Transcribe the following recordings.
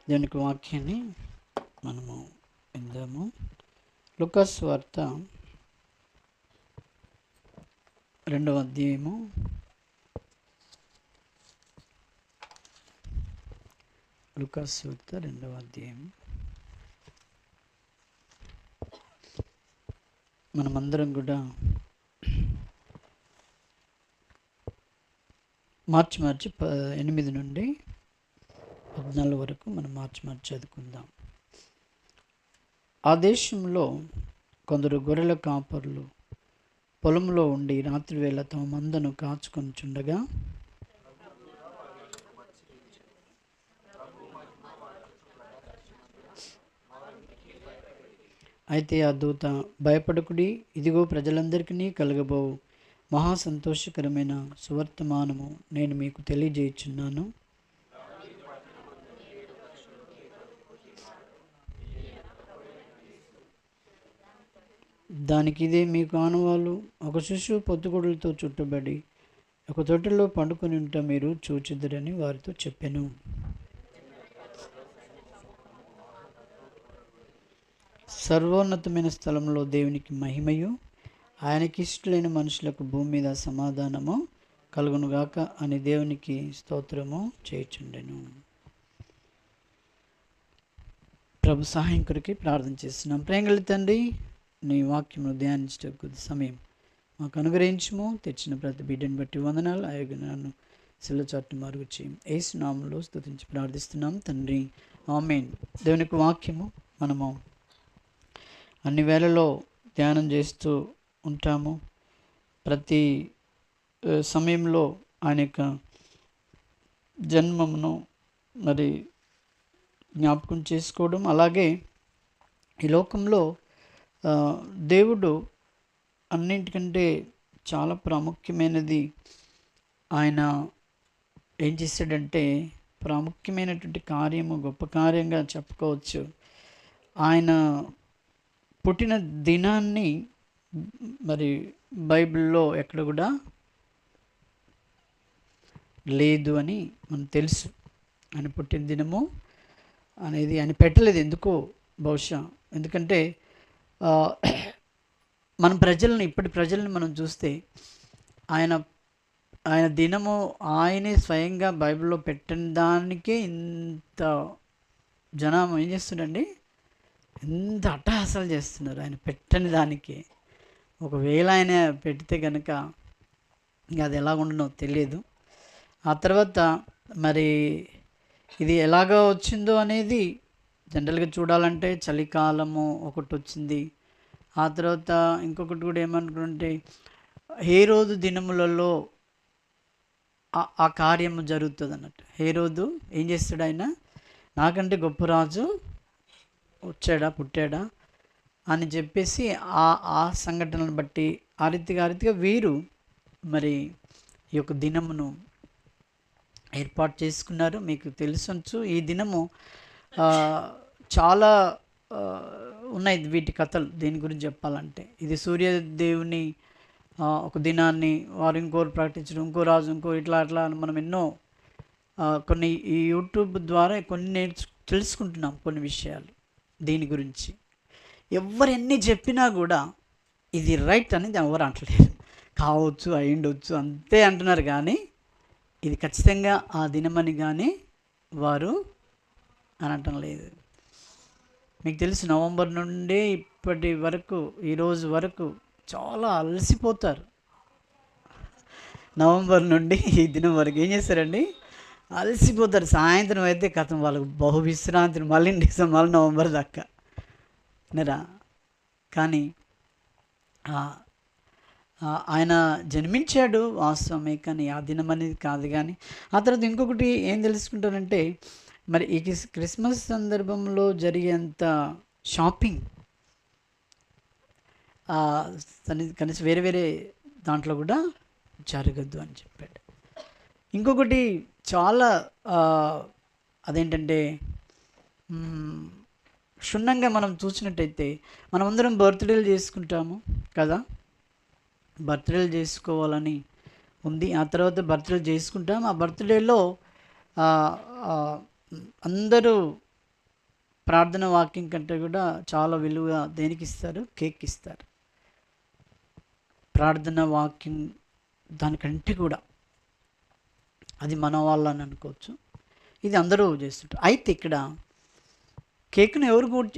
దేవునికి వాక్యాన్ని మనము విందాము. లూకాసు వార్త 2వ అధ్యాయము 2వ అధ్యాయం. మనమందరం కూడా మార్చి 8 నుండి 14 వరకు మనం మార్చి చదువుకుందాం. ఆ దేశంలో కొందరు గొర్రెల కాపరులు పొలంలో ఉండి రాత్రివేళ తమ మందను కాచుకొనిచుండగా అయితే ఆ దూత, భయపడకుడి, ఇదిగో ప్రజలందరికీ కలగబో మహా సంతోషకరమైన సువర్తమానము నేను మీకు తెలియజేయుచున్నాను. దానికి ఇదే మీకు ఆనవాళ్ళు. ఒక శిశువు పొత్తుగుడులతో చుట్టబడి ఒక తొట్టెలో పండుకొని ఉంట మీరు చూచిద్దరని వారితో చెప్పెను. సర్వోన్నతమైన స్థలంలో దేవునికి మహిమయు, ఆయనకి ఇష్టలైన మనుషులకు భూమి మీద సమాధానము కలుగునుగాక అని దేవునికి స్తోత్రము చేయుచుండెను. ప్రభు సహాయం కొరికి ప్రార్థన చేస్తున్నాం. ప్రేంగళ తండ్రి, నీ వాక్యము ధ్యానించడం కొద్ది సమయం మాకు అనుగ్రహించము. తెచ్చిన ప్రతి బిడ్డను బట్టి వందనాలు. ఆయోగనాను శిలచాట్టు మరుగు చేయం. యేసు నామములో స్తుతించి ప్రార్థిస్తున్నాం తండ్రి, ఆమేన్. దేవునికి వాక్యము మనము అన్ని వేళలో ధ్యానం చేస్తూ ఉంటాము. ప్రతి సమయంలో ఆయన యొక్క జన్మమును మరి జ్ఞాపకం చేసుకోవడం, అలాగే ఈ లోకంలో దేవుడు అన్నింటికంటే చాలా ప్రాముఖ్యమైనది ఆయన ఏం చేశాడంటే, ప్రాముఖ్యమైనటువంటి కార్యము, గొప్ప కార్యంగా చెప్పుకోవచ్చు. ఆయన పుట్టిన దినాన్ని మరి బైబిల్లో ఎక్కడ కూడా లేదు అని మనకు తెలుసు. ఆయన పుట్టిన దినము అనేది ఆయన పెట్టలేదు ఎందుకో, బహుశా ఎందుకంటే మన ప్రజల్ని, ఇప్పటి ప్రజల్ని మనం చూస్తే ఆయన దినము ఆయనే స్వయంగా బైబిల్లో పెట్టిన దానికే ఇంత జనం ఏం చేస్తుండండి, ఎంత అట్టహాసాలు చేస్తున్నారు ఆయన పెట్టని దానికి. ఒకవేళ ఆయన పెడితే కనుక ఇంకా అది ఎలా ఉండనో తెలియదు. ఆ తర్వాత మరి ఇది ఎలాగ వచ్చిందో అనేది జనరల్గా చూడాలంటే చలికాలము ఒకటి వచ్చింది. ఆ తర్వాత ఇంకొకటి కూడా ఏమనుకుంటే, హేరోదు దినములలో ఆ కార్యము జరుగుతుంది అన్నట్టు. హేరోదు ఏం చేస్తాడు, ఆయన నాకంటే గొప్ప రాజు పుట్టాడా అని చెప్పేసి ఆ సంఘటనను బట్టి ఆ రీతిగా వీరు మరి ఈ యొక్క దినమును ఏర్పాటు చేసుకున్నారు. మీకు తెలుసొచ్చు, ఈ దినము చాలా ఉన్నాయి వీటి కథలు. దీని గురించి చెప్పాలంటే, ఇది సూర్యదేవుని ఒక దినాన్ని వారు ఇంకోరు ప్రకటించడం, ఇంకో రాజు ఇంకో ఇట్లా మనం ఎన్నో కొన్ని ఈ యూట్యూబ్ ద్వారా కొన్ని తెలుసుకుంటున్నాం కొన్ని విషయాలు దీని గురించి. ఎవరు ఎన్ని చెప్పినా కూడా ఇది రైట్ అనేది ఎవరు అంటలేరు. కావచ్చు, అయ్యుండొచ్చు అంతే అంటున్నారు, కానీ ఇది ఖచ్చితంగా ఆ దినమని కానీ వారు అనటం లేదు. మీకు తెలుసు, నవంబర్ నుండి ఇప్పటి వరకు, ఈరోజు వరకు చాలా అలసిపోతారు. నవంబర్ నుండి ఈ దినం వరకు ఏం చేస్తారండి, అలసిపోతారు. సాయంత్రం అయితే కథం వాళ్ళకు బహు విశ్రాంతిని, మళ్ళీ డిసెంబర్ నవంబర్ దాకా నిరా. కానీ ఆయన జన్మించాడు వాస్తవమే, కానీ ఆ దినం అనేది కాదు. కానీ ఆ తర్వాత ఇంకొకటి ఏం తెలుసుకుంటానంటే, మరి ఈ క్రిస్మస్ సందర్భంలో జరిగేంత షాపింగ్ కనీసం వేరే దాంట్లో కూడా జరగద్దు అని చెప్పాడు. ఇంకొకటి చాలా అదేంటంటే, క్షుణ్ణంగా మనం చూసినట్టయితే మనమందరం బర్త్డేలు చేసుకుంటాము కదా, బర్త్డేలు చేసుకోవాలని ఉంది. ఆ తర్వాత బర్త్డే చేసుకుంటాం. ఆ బర్త్డేలో అందరూ ప్రార్థన వాక్యం కంటే కూడా చాలా విలువ దేనికి ఇస్తారు? కేక్ ఇస్తారు. ప్రార్థన వాక్యం దానికంటే కూడా అది మన వాళ్ళని అనుకోవచ్చు. ఇది అందరూ చేస్తుంటారు. అయితే ఇక్కడ కేక్ను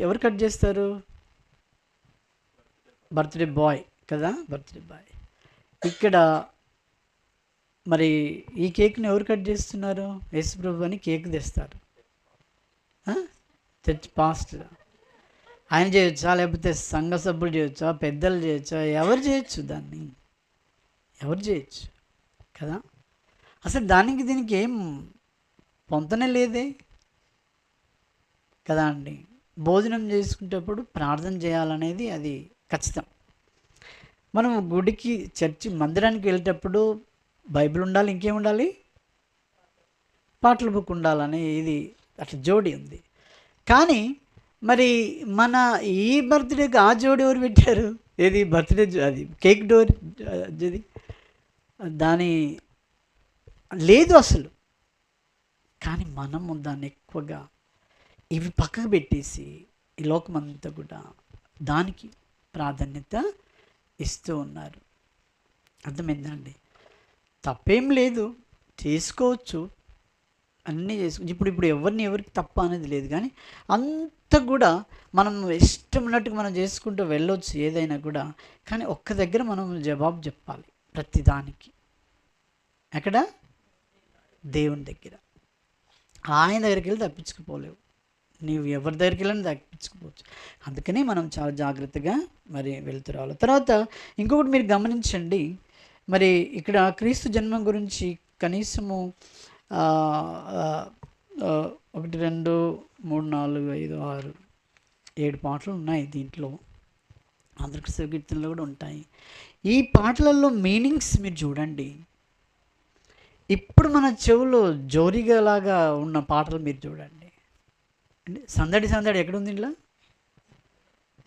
ఎవరు కట్ చేస్తారు? బర్త్డే బాయ్ కదా, బర్త్డే బాయ్. ఇక్కడ మరి ఈ కేక్ను ఎవరు కట్ చేస్తున్నారు? యేసుప్రభు అని కేక్ తెస్తారు. చర్చ్ పాస్టర్ ఆయన చేయొచ్చా, లేకపోతే సంఘ సభ్యులు చేయొచ్చా, పెద్దలు చేయొచ్చా? ఎవరు చేయొచ్చు దాన్ని? ఎవరు చేయొచ్చు కదా. అసలు దీనికి ఏం పొంతనే లేదే కదా అండి. భోజనం చేసుకునేటప్పుడు ప్రార్థన చేయాలనేది అది ఖచ్చితం. మనం గుడికి, చర్చి, మందిరానికి వెళ్ళేటప్పుడు బైబిల్ ఉండాలి, ఇంకేం ఉండాలి? పాటల బుక్ ఉండాలని ఇది అట్లా జోడి ఉంది. కానీ మరి మన ఈ బర్త్డేకి ఆ జోడి ఎవరు పెట్టారు? ఏది బర్త్డే అది కేక్ డోర్ అది దాని లేదు అసలు. కానీ మనము దాన్ని ఎక్కువగా ఇవి పక్కకు పెట్టేసి ఈ లోకమంతా కూడా దానికి ప్రాధాన్యత ఇస్తూ ఉన్నారు. అర్థమైందండి? తప్పేం లేదు, చేసుకోవచ్చు, అన్నీ చేసుకోవచ్చు. ఇప్పుడు ఎవరికి తప్ప అనేది లేదు. కానీ అంత కూడా మనం ఇష్టం ఉన్నట్టుగా మనం చేసుకుంటూ వెళ్ళొచ్చు ఏదైనా కూడా. కానీ ఒక్క దగ్గర మనం జవాబు చెప్పాలి ప్రతిదానికి. ఎక్కడ? దేవుని దగ్గర. ఆయన దగ్గరికి వెళ్ళి తప్పించుకుపోలేవు. నీవు ఎవరి దగ్గరికి వెళ్ళని తప్పించుకోవచ్చు. అందుకని మనం చాలా జాగ్రత్తగా మరి వెళ్తూ రావాలి. తర్వాత ఇంకొకటి మీరు గమనించండి. మరి ఇక్కడ క్రీస్తు జన్మం గురించి కనీసము 1, 2, 3, 4, 5, 6, 7 పాటలు ఉన్నాయి దీంట్లో. ఆంధ్రక్రిస్తు కీర్తనలు కూడా ఉంటాయి. ఈ పాటలలో మీనింగ్స్ మీరు చూడండి. ఇప్పుడు మన చెవులో జోరిగలాగా ఉన్న పాటలు మీరు చూడండి. సందడి సందడి ఎక్కడుంది? ఇలా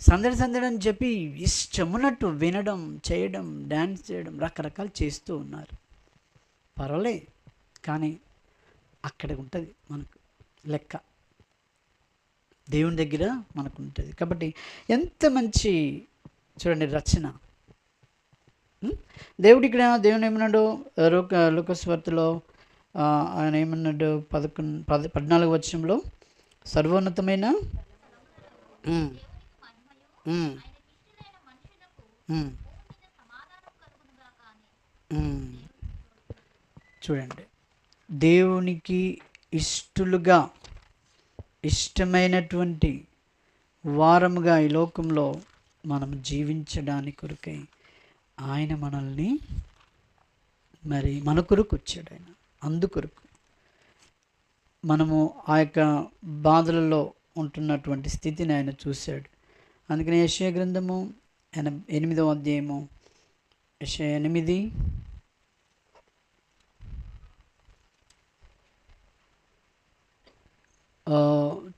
సందడి సందడి అని చెప్పి ఇష్టమున్నట్టు వినడం, చేయడం, డ్యాన్స్ చేయడం, రకరకాలు చేస్తూ ఉన్నారు. పర్వాలే, కానీ అక్కడ ఉంటుంది మనకు లెక్క, దేవుని దగ్గర మనకు ఉంటుంది. కాబట్టి ఎంత మంచి చూడండి రచన. దేవుడు ఇక్కడ దేవుని ఏమన్నాడు? లూకాసువార్తలో ఆయన ఏమన్నాడు? 14 వచనంలో సర్వోన్నతమైన చూడండి, దేవునికి ఇష్టలుగా, ఇష్టమైనటువంటి వారముగా ఈ లోకంలో మనం జీవించడానికి కొరకై ఆయన మనల్ని మరి మన కొరకు వచ్చాడు. ఆయన అందుకొరకు మనము ఆ యొక్క బాధలలో ఉంటున్నటువంటి స్థితిని ఆయన చూశాడు. అందుకని యెషయా గ్రంథము 8వ అధ్యాయము, యెషయా 8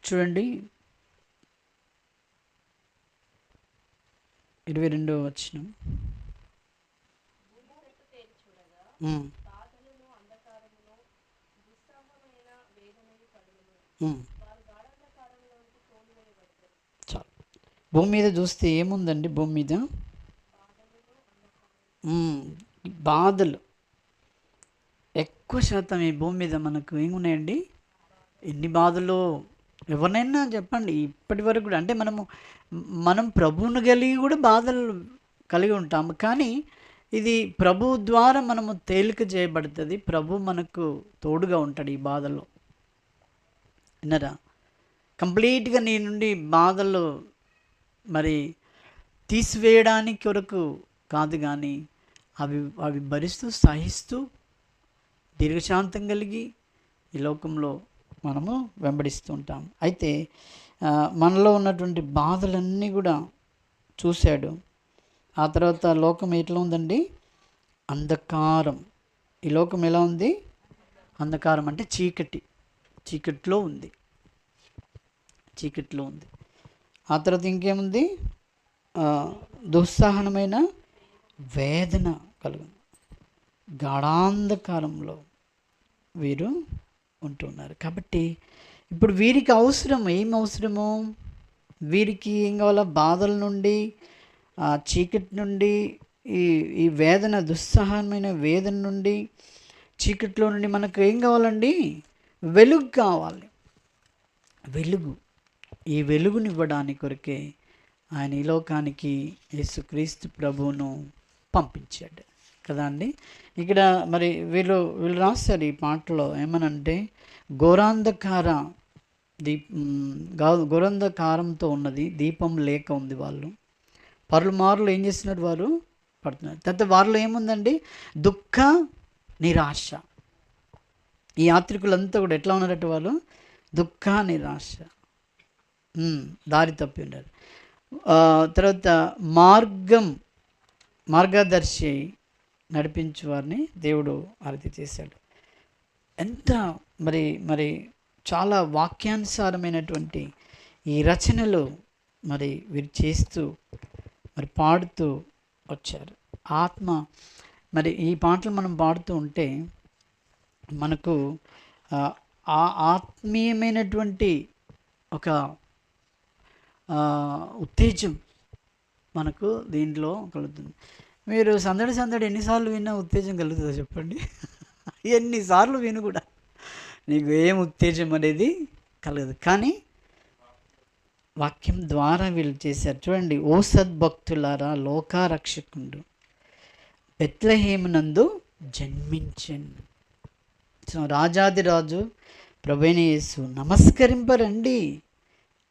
చూడండి 22వ వచనం. చాలు. భూమి మీద చూస్తే ఏముందండి? భూమి మీద బాధలు ఎక్కువ శాతం. ఈ భూమి మీద మనకు ఏమున్నాయండి? ఎన్ని బాధలు! ఎవరినైనా చెప్పండి ఇప్పటి వరకు కూడా. అంటే మనం ప్రభువును కలిగి కూడా బాధలు కలిగి ఉంటాము. కానీ ఇది ప్రభు ద్వారా మనము తేలిక చేయబడుతుంది. ప్రభు మనకు తోడుగా ఉంటాడు ఈ బాధల్లో. విన్నరా? కంప్లీట్గా నీ నుండి బాధలు మరి తీసివేయడానికి కొరకు కాదు, కానీ అవి భరిస్తూ, సహిస్తూ, దీర్ఘశాంతం కలిగి ఈ లోకంలో మనము వెంబడిస్తూ ఉంటాం. అయితే మనలో ఉన్నటువంటి బాధలన్నీ కూడా చూశాడు. ఆ తర్వాత లోకం ఎట్లా ఉందండి? అంధకారం. ఈ లోకం ఎలా ఉంది? అంధకారం అంటే చీకట్లో ఉంది. ఆ తర్వాత ఇంకేముంది? దుస్సహనమైన వేదన కలుగును. గాఢాంధకారంలో వీరు ఉంటున్నారు. కాబట్టి ఇప్పుడు వీరికి అవసరం ఏం అవసరము? వీరికి ఏం కావాలా? బాధల నుండి, చీకటి నుండి, ఈ ఈ వేదన, దుస్సహమైన వేదన నుండి, చీకట్లో నుండి మనకు ఏం కావాలండి? వెలుగు కావాలి. వెలుగు. ఈ వెలుగునివ్వడానికి కొరకే ఆయన ఈ లోకానికి యేసుక్రీస్తు ప్రభువును పంపించాడు కదా అండి. ఇక్కడ మరి వీళ్ళు రాస్తారు ఈ పాటలో ఏమనంటే, ఘోరాంధకార ఘోరాంధకారంతో ఉన్నది, దీపం లేక ఉంది. వాళ్ళు పరుమారులు ఏం చేస్తున్నారు? వారు పడుతున్నారు. తర్వాత వారిలో ఏముందండి? దుఃఖ, నిరాశ. ఈ యాత్రికులంతా కూడా ఎట్లా ఉన్నారట? వాళ్ళు దుఃఖ, నిరాశ, దారి తప్పి ఉన్నారు. తర్వాత మార్గదర్శి నడిపించు వారిని దేవుడు ఆరతి చేశాడు. ఎంత మరి చాలా వాక్యానుసారమైనటువంటి ఈ రచనలు మరి వీరు చేస్తూ మరి పాడుతూ వచ్చారు. ఆత్మ మరి ఈ పాటలు మనం పాడుతూ ఉంటే మనకు ఆత్మీయమైనటువంటి ఒక ఉత్తేజం మనకు దీంట్లో కలుగుతుంది. మీరు సందడి ఎన్నిసార్లు విన్నా ఉత్తేజం కలుగుతుందో చెప్పండి? ఎన్నిసార్లు విను కూడా నీకు ఏం ఉత్తేజం అనేది కలగదు. కానీ వాక్యం ద్వారా వీళ్ళు చేశారు. చూడండి, ఓ సద్భక్తులారా, లోకారక్షకుండు బెత్లెహేమునందు జన్మించెను. రాజాదిరాజు ప్రభువైన యేసు నమస్కరింపరండి,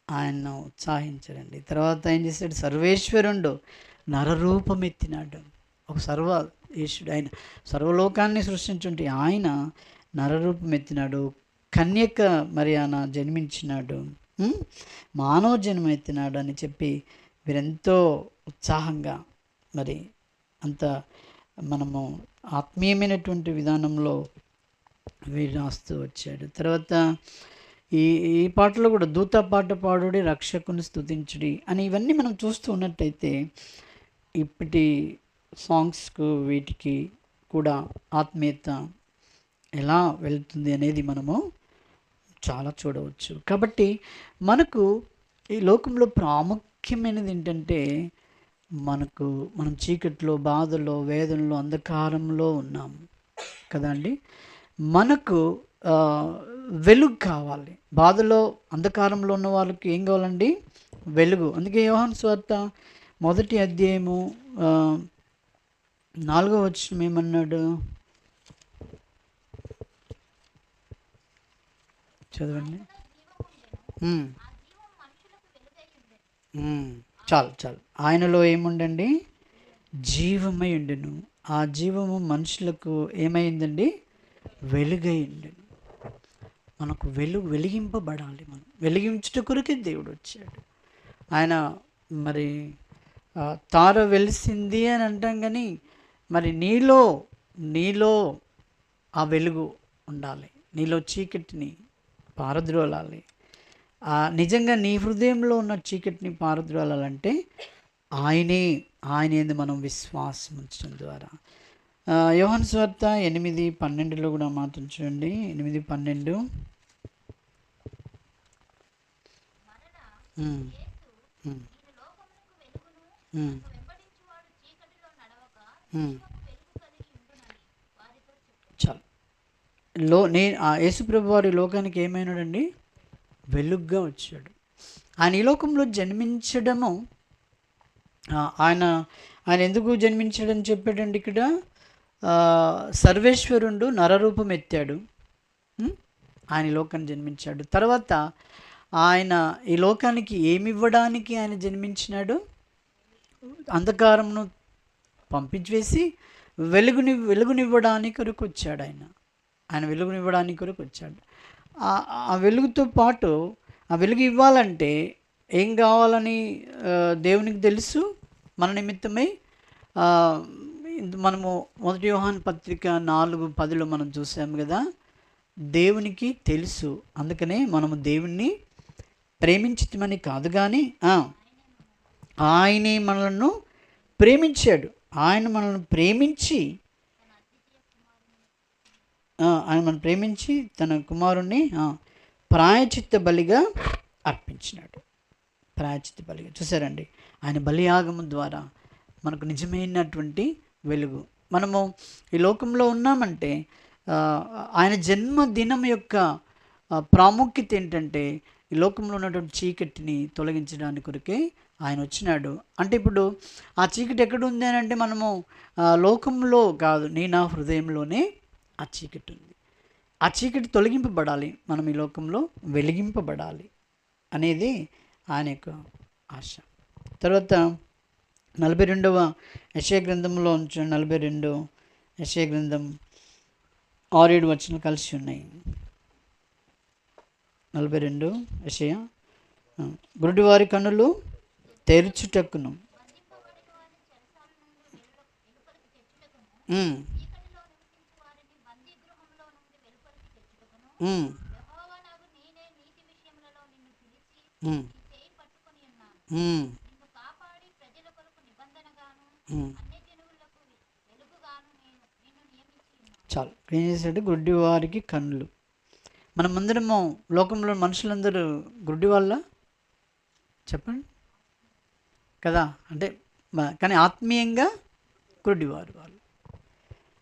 ఆయన్ను ఉత్సాహించరండి. తర్వాత ఏం చేశాడు? సర్వేశ్వరుండు నరరూపం ఎత్తినాడు. ఒక సర్వేశ్వరుడు, ఆయన సర్వలోకాన్ని సృష్టించుంటే ఆయన నరరూపం ఎత్తినాడు. కన్యక మరియాన జన్మించినాడు, మానవ జన్మ ఎత్తినాడు అని చెప్పి వీరెంతో ఉత్సాహంగా మరి అంత మనము ఆత్మీయమైనటువంటి విధానంలో వీరు రాస్తూ వచ్చాడు. తర్వాత ఈ పాటలో కూడా దూత పాట పాడుడి, రక్షకుని స్తుతించుడి అని ఇవన్నీ మనం చూస్తూ ఉన్నట్టయితే ఇప్పటి సాంగ్స్కు వీటికి కూడా ఆత్మీయత ఎలా వెళ్తుంది అనేది మనము చాలా చూడవచ్చు. కాబట్టి మనకు ఈ లోకంలో ప్రాముఖ్యమైనది ఏంటంటే, మనం చీకట్లో, బాధలో, వేదనలో, అంధకారంలో ఉన్నాము కదండి. మనకు వెలుగు కావాలి. బాధలో, అంధకారంలో ఉన్న వాళ్ళకి ఏం కావాలండి? వెలుగు. అందుకే యోహాను సువార్త 1వ అధ్యాయము 4వ వచనం ఏమన్నాడు? చదవండి. చాలు. ఆయనలో ఏముండండి? జీవమై ఉండెను. ఆ జీవము మనుషులకు ఏమైందండి? వెలుగై ఉండెను. మనకు వెలిగింపబడాలి. మనం వెలిగించుట కొరకే దేవుడు వచ్చాడు. ఆయన మరి తార వెలిసింది అని అంటాం, కానీ మరి నీలో ఆ వెలుగు ఉండాలి. నీలో చీకటిని పారద్రోలాలి. నిజంగా నీ హృదయంలో ఉన్న చీకటిని పారద్రోలాలంటే ఆయన మనం విశ్వాసం ఉంచడం ద్వారా. యోహాను సువార్త 8:12 కూడా మాత్రం చూడండి. 8:12 చాలు. యేసుప్రభు వారి లోకానికి ఏమైనాడండి? వెలుగ్గా వచ్చాడు. ఆయన ఈ లోకంలో జన్మించడము, ఆయన ఎందుకు జన్మించాడని చెప్పాడండి ఇక్కడ? సర్వేశ్వరుడు నరరూపం ఎత్తాడు, ఆయన ఈ లోకాన్ని జన్మించాడు. తర్వాత ఆయన ఈ లోకానికి ఏమివ్వడానికి ఆయన జన్మించినాడు? అంధకారంను పంపించేసి వెలుగునివ్వడానికి కొరకు వచ్చాడు. ఆయన వెలుగునివ్వడానికి కొరకు వచ్చాడు. ఆ వెలుగుతో పాటు ఆ వెలుగు ఇవ్వాలంటే ఏం కావాలని దేవునికి తెలుసు. మన నిమిత్తమై మనము 1 యోహాను పత్రిక 4:10 మనం చూసాము కదా, దేవునికి తెలుసు. అందుకనే మనము దేవుణ్ణి ప్రేమించమని కాదు, కానీ ఆయనే మనలను ప్రేమించాడు. ఆయన మనల్ని ప్రేమించి తన కుమారుణ్ణి ప్రాయచిత్త బలిగా అర్పించినాడు. ప్రాయచిత్త బలిగా. చూసారండి, ఆయన బలియాగము ద్వారా మనకు నిజమైనటువంటి వెలుగు. మనము ఈ లోకంలో ఉన్నామంటే ఆయన జన్మదినం యొక్క ప్రాముఖ్యత ఏంటంటే ఈ లోకంలో ఉన్నటువంటి చీకటిని తొలగించడానికి కొరకే ఆయన వచ్చినాడు. అంటే ఇప్పుడు ఆ చీకటి ఎక్కడ ఉంది అని అంటే మనము లోకంలో కాదు, నా హృదయంలోనే ఆ చీకటి ఉంది. ఆ చీకటి తొలగింపబడాలి, మనం ఈ లోకంలో వెలిగింపబడాలి అనేది ఆయన యొక్క ఆశ. తర్వాత 42వ యెషయా గ్రంథంలో 42 యెషయా గ్రంథం 6-7 వచనాలు కలిసి ఉన్నాయి. 42 యెషయా. గురుడివారి కన్నులు తెరుచుటకును చాలు. ఏం చేశాడు? గుడ్డి వారికి కన్నులు. మనమందరము లోకంలో మనుషులందరూ గుడ్డి వాళ్ళ చెప్పండి కదా, అంటే కానీ ఆత్మీయంగా గుడ్డివారు వాళ్ళు.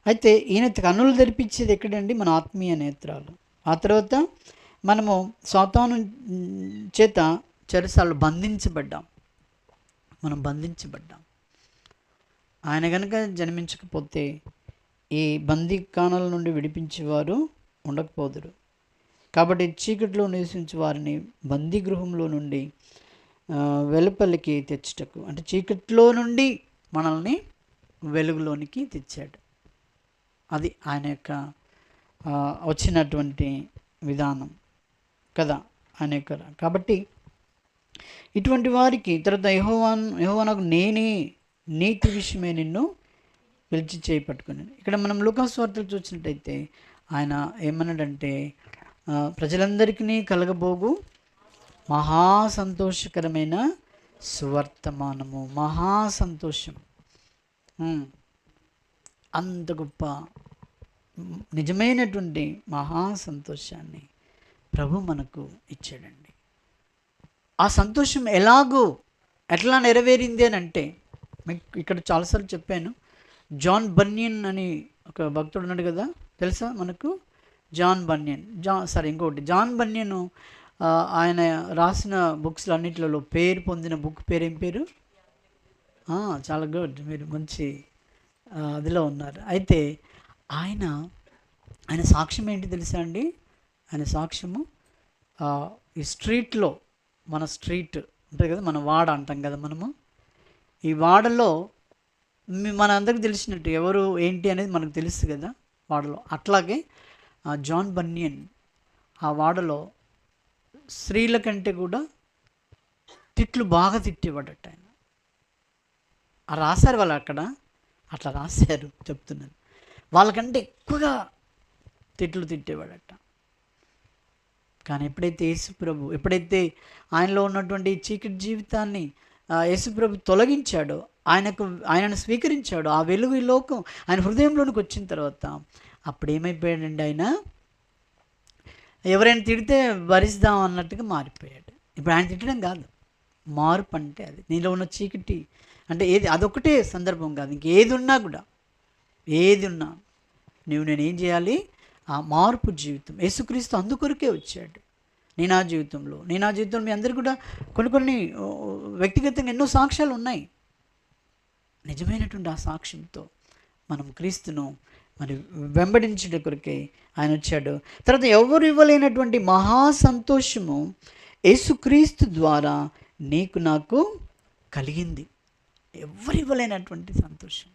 అయితే ఈయన కన్నులు తెరిపించేది ఎక్కడండి? మన ఆత్మీయ నేత్రాలు. ఆ తర్వాత మనము సాతాను చేత చెరసాలు బంధించబడ్డాం, మనం బంధించబడ్డాం. ఆయన కనుక జన్మించకపోతే ఈ బందీకాణాల నుండి విడిపించేవారు ఉండకపోదురు. కాబట్టి చీకటిలో నివసించే వారిని బందీ గృహంలో నుండి వెలుపలికి తెచ్చుటకు, అంటే చీకటిలో నుండి మనల్ని వెలుగులోనికి తెచ్చాడు. అది ఆయన యొక్క వచ్చినటువంటి విధానం కదా ఆయన యొక్క. కాబట్టి ఇటువంటి వారికి తర్వాత యెహోవానగు నేనే నీతి విషయమే నిన్ను పిలిచి చేయి పట్టుకున్నాను. ఇక్కడ మనం లూకాసు వార్తలు చూసినట్టయితే ఆయన ఏమన్నాడంటే ప్రజలందరికీ కలగబోగు మహా సంతోషకరమైన సువర్తమానము, మహా సంతోషం, అంత గొప్ప నిజమైనటువంటి మహా సంతోషాన్ని ప్రభు మనకు ఇచ్చాడండి. ఆ సంతోషం ఎట్లా నెరవేరింది అని అంటే మీకు ఇక్కడ చాలాసార్లు చెప్పాను. జాన్ బన్యన్ అని ఒక భక్తుడు ఉన్నాడు కదా, తెలుసా మనకు? జాన్ బన్యన్, జాన్ బన్యన్ ఆయన రాసిన బుక్స్లో అన్నింటిలో పేరు పొందిన బుక్ పేరు ఏం పేరు? చాలా గుడ్, మీరు మంచి అదిలో ఉన్నారు. అయితే ఆయన సాక్ష్యం ఏంటి తెలుసా అండి? ఆయన సాక్ష్యము ఈ స్ట్రీట్లో, మన స్ట్రీట్ ఉంటుంది కదా, మన వాడ అంటాం కదా మనము, ఈ వాడలో మన అందరికి తెలిసినట్టు ఎవరు ఏంటి అనేది మనకు తెలుసు కదా వాడలో. అట్లాగే జాన్ బన్యన్ ఆ వాడలో స్త్రీల కంటే కూడా తిట్లు బాగా తిట్టేవాడట ఆయన. రాశారు వాళ్ళు అక్కడ, అట్లా రాశారు, చెప్తున్నాను. వాళ్ళకంటే ఎక్కువగా తిట్లు తిట్టేవాడట. కానీ ఎప్పుడైతే ఆయనలో ఉన్నటువంటి చీకటి జీవితాన్ని యేసుప్రభు తొలగించాడో, ఆయనను స్వీకరించాడు, ఆ వెలుగు ఈ లోకం ఆయన హృదయంలోనికి వచ్చిన తర్వాత అప్పుడు ఏమైపోయాడండి? ఆయన ఎవరైనా తిడితే భరిస్తాం అన్నట్టుగా మారిపోయాడు. ఇప్పుడు ఆయన తిట్టడం కాదు, మార్పు అంటే అది నీలో ఉన్న చీకటి అంటే అదొకటే సందర్భం కాదు, ఇంకేది ఉన్నా కూడా, ఏది ఉన్నా నేనేం చేయాలి? ఆ మార్పు జీవితం. యేసుక్రీస్తు అందుకొరకే వచ్చాడు. నేను ఆ జీవితంలో మీ అందరికీ కూడా కొన్ని వ్యక్తిగతంగా ఎన్నో సాక్ష్యాలు ఉన్నాయి. నిజమైనటువంటి ఆ సాక్ష్యంతో మనం క్రీస్తును మరి వెంబడించడం కొరకే ఆయన వచ్చాడు. తర్వాత ఎవరు ఇవ్వలేనటువంటి మహా సంతోషము యేసుక్రీస్తు ద్వారా నీకు నాకు కలిగింది. ఎవరు ఇవ్వలేనటువంటి సంతోషం.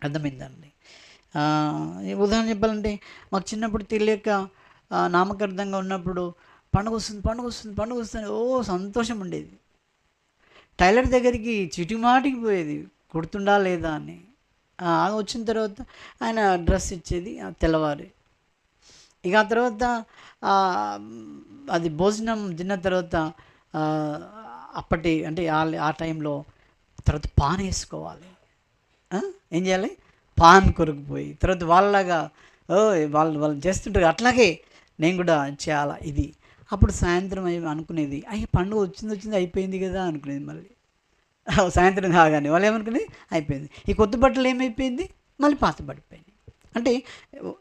అర్థమైందండి? ఉదాహరణ చెప్పాలంటే మాకు చిన్నప్పుడు తెలియక నామకార్థంగా ఉన్నప్పుడు పండుగ వస్తుంది సంతోషం ఉండేది. టైలర్ దగ్గరికి చిటిమాటికి పోయేది కుడుతుండా లేదా అని. అది వచ్చిన తర్వాత ఆయన డ్రెస్ ఇచ్చేది తెల్లవారి. ఇక ఆ తర్వాత అది భోజనం తిన్న తర్వాత అంటే ఆ టైంలో తర్వాత పాన్ వేసుకోవాలి. ఏం చేయాలి? పాన్ కొరుకుపోయి తర్వాత వాళ్ళలాగా వాళ్ళు చేస్తుంటారు. అట్లాగే నేను కూడా చాలా ఇది. అప్పుడు సాయంత్రం అనుకునేది, అయ్యి పండుగ వచ్చింది అయిపోయింది కదా అనుకునేది. మళ్ళీ సాయంత్రం కాగానే వాళ్ళు ఏమనుకునేది, అయిపోయింది. ఈ కొత్త బట్టలు ఏమైపోయింది, మళ్ళీ పాత పడిపోయింది. అంటే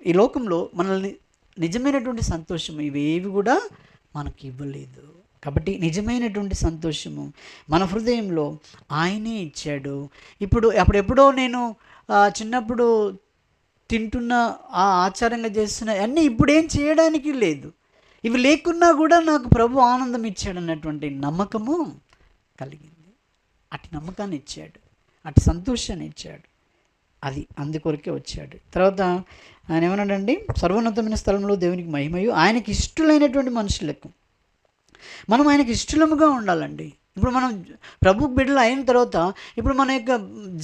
ఈ లోకంలో మనల్ని నిజమైనటువంటి సంతోషం ఇవేవి కూడా మనకి ఇవ్వలేదు. కాబట్టి నిజమైనటువంటి సంతోషము మన హృదయంలో ఆయనే ఇచ్చాడు. అప్పుడెప్పుడో నేను చిన్నప్పుడు తింటున్న ఆచారంగా చేస్తున్న అన్నీ ఇప్పుడేం చేయడానికి లేదు. ఇవి లేకున్నా కూడా నాకు ప్రభు ఆనందం ఇచ్చాడన్నటువంటి నమ్మకము కలిగింది. అటు నమ్మకాన్ని ఇచ్చాడు, అటు సంతోషాన్ని ఇచ్చాడు. అది అందుకొరకే వచ్చాడు. తర్వాత ఆయన ఏమన్నాడండి, సర్వోన్నతమైన స్థలంలో దేవునికి మహిమయు ఆయనకి ఇష్టలైనటువంటి మనుషులకు. మనం ఆయనకి ఇష్టలముగా ఉండాలండి. ఇప్పుడు మనం ప్రభు బిడ్డలు అయిన తర్వాత ఇప్పుడు మన యొక్క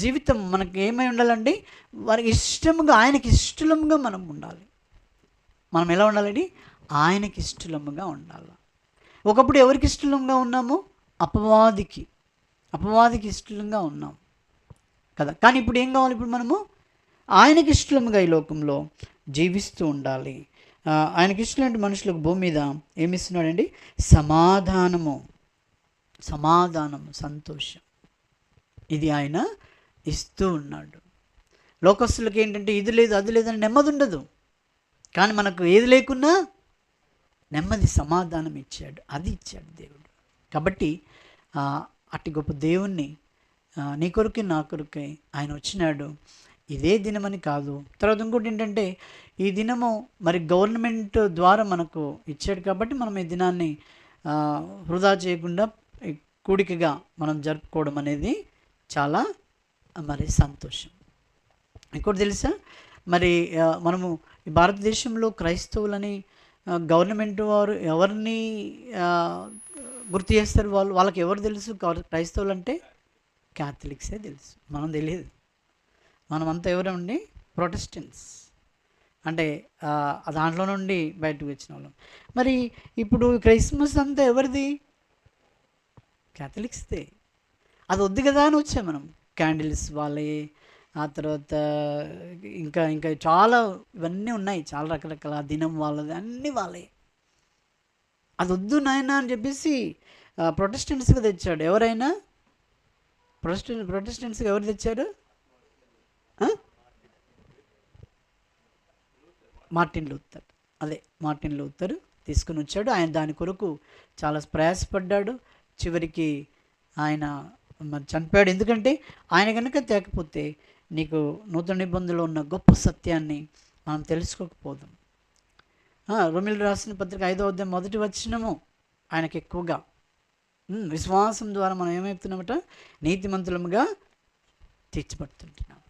జీవితం మనకి ఏమై ఉండాలండి, వారికి ఇష్టముగా, ఆయనకి ఇష్టలముగా మనం ఉండాలి. మనం ఎలా ఉండాలండి, ఆయనకి ఇష్టలముగా ఉండాలి. ఒకప్పుడు ఎవరికి ఇష్టలంగా ఉన్నామో, అపవాదికి ఇష్టలంగా ఉన్నాం కదా. కానీ ఇప్పుడు ఏం కావాలి, ఇప్పుడు మనము ఆయనకి ఇష్టలముగా ఈ లోకంలో జీవిస్తూ ఉండాలి. ఆయనకి ఇష్టమైన మనుషులకు భూమి మీద ఏమిస్తున్నాడండి, సమాధానము, సంతోషం. ఇది ఆయన ఇస్తూ ఉన్నాడు. లోకస్తులకి ఏంటంటే ఇది లేదు అది లేదని నెమ్మది ఉండదు. కానీ మనకు ఏది లేకున్నా నెమ్మది, సమాధానం ఇచ్చాడు. అది ఇచ్చాడు దేవుడు. కాబట్టి అట్టి గొప్ప దేవుణ్ణి నీ కొరకే నా కొరకే ఆయన వచ్చినాడు. ఇదే దినమని కాదు. తర్వాత ఇంకోటి ఏంటంటే, ఈ దినము మరి గవర్నమెంట్ ద్వారా మనకు ఇచ్చాడు కాబట్టి మనం ఈ దినాన్ని వృధా చేయకుండా కూడికగా మనం జరుపుకోవడం అనేది చాలా మరి సంతోషం. ఇంకోటి తెలుసా, మరి మనము ఈ భారతదేశంలో క్రైస్తవులని గవర్నమెంట్ వారు ఎవరిని గుర్తు చేస్తారు, వాళ్ళకి ఎవరు తెలుసు క్రైస్తవులు అంటే? క్యాథలిక్సే తెలుసు, మనం తెలియదు. మనమంతా ఎవరండి, ప్రొటెస్టెంట్స్, అంటే దాంట్లో నుండి బయటకు వచ్చిన వాళ్ళం. మరి ఇప్పుడు క్రిస్మస్ అంతా ఎవరిది? క్యాథలిక్స్దే. అది వద్దు కదా అని వచ్చాం మనం. క్యాండిల్స్ వాళ్ళే, ఆ తర్వాత ఇంకా ఇంకా చాలా ఇవన్నీ ఉన్నాయి, చాలా రకరకాల దినం వాళ్ళది, అన్నీ వాళ్ళే. అది వద్దు నాయనా అని చెప్పేసి ప్రొటెస్టెంట్స్గా తెచ్చాడు. ఎవరైనా ప్రొటెస్టెంట్స్గా ఎవరు తెచ్చారు? మార్టిన్ లూథర్ తీసుకుని వచ్చాడు. ఆయన దాని కొరకు చాలా ప్రయాసపడ్డాడు. చివరికి ఆయన మరి చనిపోయాడు. ఎందుకంటే ఆయన కనుక తేకపోతే నీకు నూతన నిబంధనలో ఉన్న గొప్ప సత్యాన్ని మనం తెలుసుకోకపోదాం. రోమీయులకు రాసిన పత్రిక 5వ అధ్యాయం 1వ వచనము ఆయనకు ఎక్కువగా విశ్వాసం ద్వారా మనం ఏమవుతున్నామట, నీతిమంతులముగా తీర్చబడుతుంటున్నాం.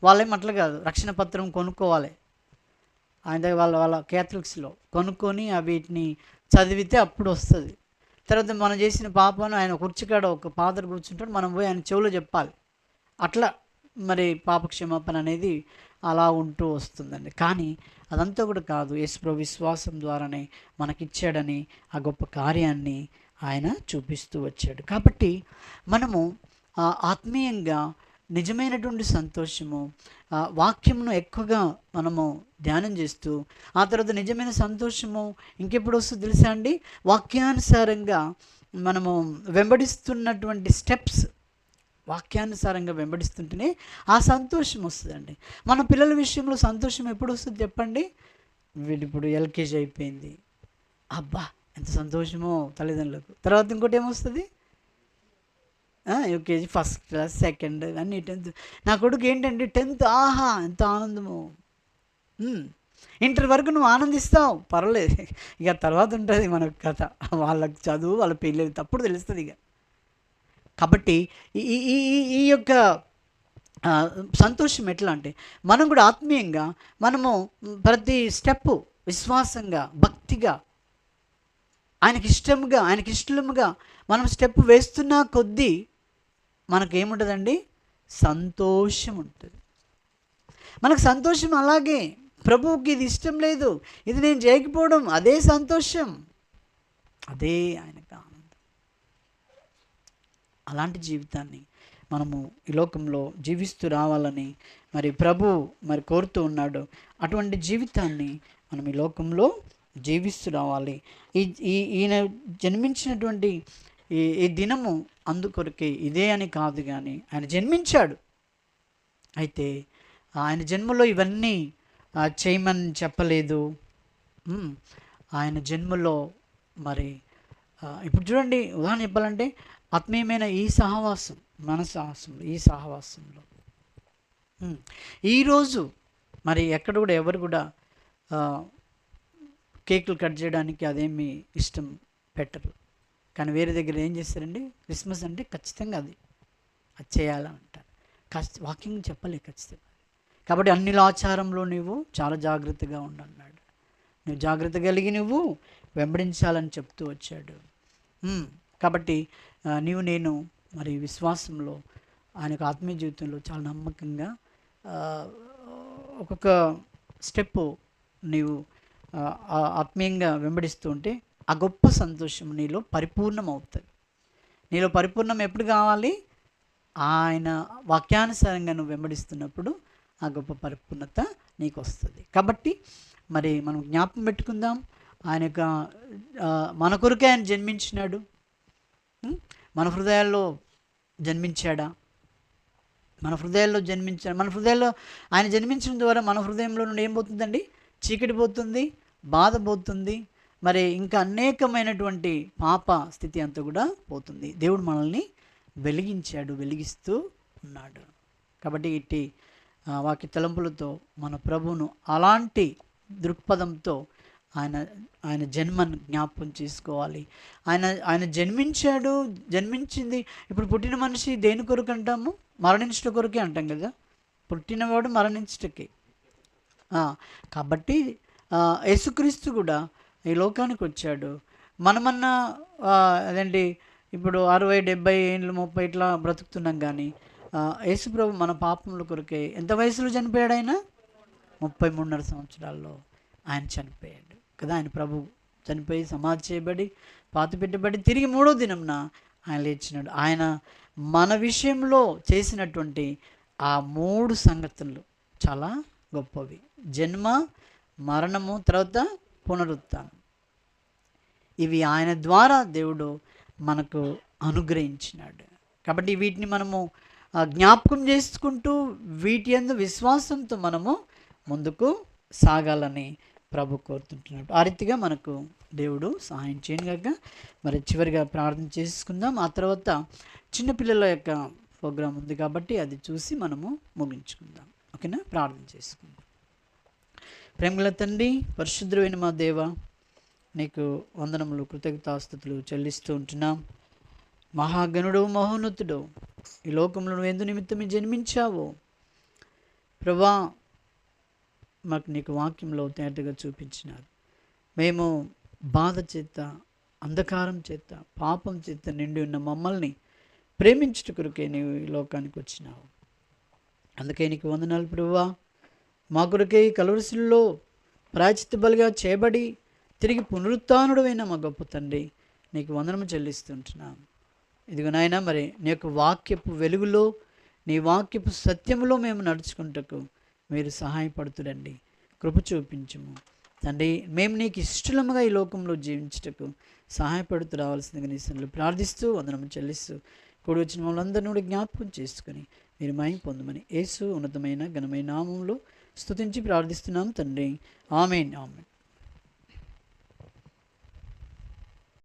వాళ్ళేం అట్లా కాదు, రక్షణ పత్రం కొనుక్కోవాలి ఆయన దగ్గర, వాళ్ళ క్యాథలిక్స్లో కొనుక్కొని వీటిని చదివితే అప్పుడు వస్తుంది. తర్వాత మనం చేసిన పాపను ఆయన కుర్చీకాడ ఒక పాత్ర కూర్చుంటాడు, మనం పోయి ఆయన చెవులో చెప్పాలి. అట్లా మరి పాపక్షమాపణ అనేది అలా ఉంటూ వస్తుందండి. కానీ అదంతా కూడా కాదు, యేసుప్రభు విశ్వాసం ద్వారానే మనకిచ్చాడని ఆ గొప్ప కార్యాన్ని ఆయన చూపిస్తూ వచ్చాడు. కాబట్టి మనము ఆత్మీయంగా నిజమైనటువంటి సంతోషము, వాక్యమును ఎక్కువగా మనము ధ్యానం చేస్తూ, ఆ తర్వాత నిజమైన సంతోషము ఇంకెప్పుడు వస్తుందో తెలుసా అండి, వాక్యానుసారంగా మనము వెంబడిస్తున్నటువంటి స్టెప్స్, వాక్యానుసారంగా వెంబడిస్తుంటేనే ఆ సంతోషం వస్తుందండి. మన పిల్లల విషయంలో సంతోషం ఎప్పుడు వస్తుంది చెప్పండి? వీళ్ళు ఇప్పుడు ఎల్కేజీ అయిపోయింది, అబ్బా ఎంత సంతోషమో తల్లిదండ్రులకు. తర్వాత ఇంకోటి ఏమొస్తుంది, యూకేజీ, ఫస్ట్ క్లాస్, సెకండ్, అన్నీ 10th. నా కొడుకు ఏంటంటే 10th, ఆహా ఎంత ఆనందము. ఇంటర్ వరకు నువ్వు ఆనందిస్తావు, పర్వాలేదు, ఇక తర్వాత ఉంటుంది మన కథ. వాళ్ళకి చదువు, వాళ్ళ పిల్లలు తప్పుడు తెలుస్తుంది ఇక. కాబట్టి ఈ యొక్క సంతోషం ఎట్లా అంటే, మనం కూడా ఆత్మీయంగా మనము ప్రతి స్టెప్పు విశ్వాసంగా, భక్తిగా, ఆయనకి ఇష్టముగా మనం స్టెప్ వేస్తున్న కొద్దీ మనకేముంటుందండి, సంతోషం ఉంటుంది. మనకు సంతోషం అలాగే, ప్రభువుకి ఇది ఇష్టం లేదు, ఇది నేను చేయకపోవడం, అదే సంతోషం, అదే ఆయనకు ఆనందం. అలాంటి జీవితాన్ని మనము ఈ లోకంలో జీవిస్తూ రావాలని మరి ప్రభు మరి కోరుతూ ఉన్నాడు. అటువంటి జీవితాన్ని మనం ఈ లోకంలో జీవిస్తూ రావాలి. ఈయన జన్మించినటువంటి ఈ దినము అందుకొరకే ఇదే అని కాదు, కానీ ఆయన జన్మించాడు. అయితే ఆయన జన్మలో ఇవన్నీ చేయమని చెప్పలేదు. ఆయన జన్మలో మరి ఇప్పుడు చూడండి, ఉదాహరణ చెప్పాలంటే ఆత్మీయమైన ఈ సహవాసం, మన సాహసంలో, ఈ సహవాసంలో ఈరోజు మరి ఎక్కడ కూడా ఎవరు కూడా కేకులు కట్ చేయడానికి అదేమి ఇష్టం పెట్టరు. కానీ వేరే దగ్గర ఏం చేస్తారండి, క్రిస్మస్ అంటే ఖచ్చితంగా అది చేయాలని అంటారు. వాకింగ్ చెప్పలే ఖచ్చితంగా. కాబట్టి అన్ని ఆచారంలో నువ్వు చాలా జాగ్రత్తగా ఉండన్నాడు. నువ్వు జాగ్రత్త కలిగి నువ్వు వెంబడించాలని చెప్తూ వచ్చాడు. కాబట్టి నేను మరి విశ్వాసంలో, ఆయనకు ఆత్మీయ జీవితంలో చాలా నమ్మకంగా ఒక్కొక్క స్టెప్పు నీవు ఆత్మీయంగా వెంబడిస్తూ ఉంటే ఆ గొప్ప సంతోషం నీలో పరిపూర్ణం అవుతుంది. నీలో పరిపూర్ణం ఎప్పుడు కావాలి? ఆయన వాక్యానుసారంగా నువ్వు వెంబడిస్తున్నప్పుడు ఆ గొప్ప పరిపూర్ణత నీకు వస్తుంది. కాబట్టి మరి మనం జ్ఞాపకం పెట్టుకుందాం, ఆయన యొక్క మన కొరకే ఆయన జన్మించినాడు. మన హృదయాల్లో జన్మించాడా? మన హృదయాల్లో జన్మించాడు. మన హృదయాల్లో ఆయన జన్మించడం ద్వారా మన హృదయంలో నుండి ఏం పోతుందండి? చీకటి పోతుంది, బాధ పోతుంది, మరి ఇంకా అనేకమైనటువంటి పాప స్థితి అంతా కూడా పోతుంది. దేవుడు మనల్ని వెలిగించాడు, వెలిగిస్తూ ఉన్నాడు. కాబట్టి ఇట్టి వాక్య తలంపులతో మన ప్రభువును అలాంటి దృక్పథంతో ఆయన జన్మను జ్ఞాపకం చేసుకోవాలి. ఆయన జన్మించాడు, జన్మించింది. ఇప్పుడు పుట్టిన మనిషి దేని కొరకు అంటాము? మరణించట కొరకే అంటాం కదా. పుట్టినవాడు మరణించటకే. కాబట్టి యేసుక్రీస్తు కూడా ఈ లోకానికి వచ్చాడు. మనమన్నా అదేంటి ఇప్పుడు 60, 70 ఏళ్ళు, 30 ఇట్లా బ్రతుకుతున్నాం. కానీ యేసుప్రభు మన పాపముల కొరకే ఎంత వయసులో చనిపోయాడు? ఆయన 33.5 సంవత్సరాల్లో ఆయన చనిపోయాడు కదా. ఆయన ప్రభు చనిపోయి సమాధి చేయబడి పాతి పెట్టబడి తిరిగి 3వ దినంన ఆయన లేచినాడు. ఆయన మన విషయంలో చేసినటువంటి ఆ 3 సంగతులు చాలా గొప్పవి. జన్మ, మరణము, తర్వాత పునరుత్థానం. ఇవి ఆయన ద్వారా దేవుడు మనకు అనుగ్రహించినాడు. కాబట్టి వీటిని మనము జ్ఞాపకం చేసుకుంటూ వీటి యందు విశ్వాసంతో మనము ముందుకు సాగాలని ప్రభు కోరుతుంటున్నాడు. ఆ రీతిగా మనకు దేవుడు సహాయం చేయను కాక. మరి చివరిగా ప్రార్థన చేసుకుందాం. ఆ తర్వాత చిన్నపిల్లల యొక్క ప్రోగ్రాం ఉంది కాబట్టి అది చూసి మనము ముగించుకుందాం. ఓకేనా? ప్రార్థన చేసుకుందాం. ప్రేమగల తండ్రి, పరిశుద్ధుడైన మా దేవ, నీకు వందనములు, కృతజ్ఞతాస్తుతులు చెల్లిస్తూ ఉంటున్నాం. మహాగణుడు, మహోన్నతుడు, ఈ లోకంలో నువ్వు ఎందు నిమిత్తమే జన్మించావో ప్రభా, మాకు నీకు వాక్యంలో తేటగా చూపించినారు. మేము బాధ చేత, అంధకారం చేత, పాపం చేత నిండి ఉన్న మమ్మల్ని ప్రేమించుట కొరకే నీవు ఈ లోకానికి వచ్చినావు. అందుకే నీకు వందనాలు ప్రభువా. మా కొరకే ఈ కలువరిశిలలో ప్రాయశ్చిత్త బలిగా చేయబడి తిరిగి పునరుత్థానుడైన మా గొప్ప తండ్రి, నీకు వందనము చెల్లిస్తుంటున్నాను. ఇదిగో నాయన, మరి నీ యొక్క వాక్యపు వెలుగులో, నీ వాక్యపు సత్యములో మేము నడుచుకుంటకు మీరు సహాయపడుతుడండి. కృప చూపించుము తండ్రి. మేము నీకు ఇష్టముగా ఈ లోకంలో జీవించుటకు సహాయపడుతూ రావాల్సిందిగా నీ సన్నిధిలో ప్రార్థిస్తూ వందనము చెల్లిస్తూ కూడి వచ్చిన వాళ్ళందరినీ కూడా జ్ఞాపకం చేసుకుని మీరు మహిమ పొందమని యేసు ఉన్నతమైన ఘనమైన నామములో స్తుతించి ప్రార్థిస్తున్నాం తండ్రి. ఆమేన్, ఆమేన్.